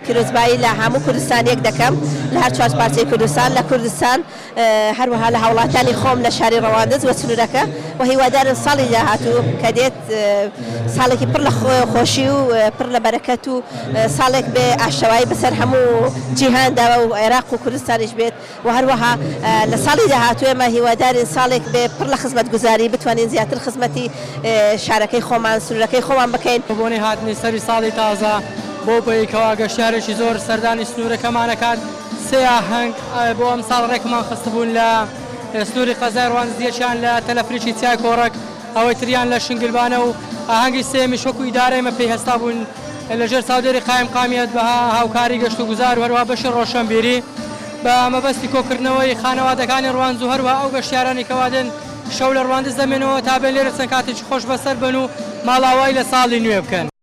پیرۆزبایی لە هەموو کوردستان یەک دەکەم لە هەر چوار پارچەی کوردستان لە کوردستان هەروەها لە هاوڵاتیانی خۆم لە شاری ڕەواندز وە سنوورەکە و هیوادارم ساڵی داهاتوو کە دێت ساڵێکی پڕ لە خۆشی و پڕ لە بەرەکەت و ساڵێک بێ ئاشەوایی بەسەر هەموو جیهانداوە و عێراق و کوردستانیش بێت و هەروەها لە ساڵی داهاتوو ئێمە هیوادارین ساڵێک بێ پڕ لە خزمەتگوزاری بتوانین زیاتر خزمەتی شارەکەی خۆمان سنوورەکەی خۆمان بکەین بۆنی هاتنی سەری ساڵی تازە بۆ بەیەکەوە گەشتیارێکی زۆر سەردانی سنوورەکەمانەکات سێ ئاهەنگ بۆ ئەم ساڵ ڕێکمان خستبوون لە سنووری قەزای ڕەواندزیەکیان لە تەلەفریکی چای کۆڕک ئەوەی تریان لە شنگلبانە و ئاهەنگی سێمی شۆک و ئیدارەیمە پێی هەستا بوون لەژێر چاودێری قایم قامیەت بەها هاوکاری گەشت و گوزار و هەروە بەشی ڕۆشنبیری بە مەبەستی کۆکردنەوەی خانەوادەکانی ڕەواندز و هەروە ئەو گەشتیارانی کەوادێن شەو لە ڕەواندز دەمێنەوە تا بێن لێرە چەند کاتێکی خۆش بەسەر بن و ماڵاوای لە ساڵی نوێ بکەن.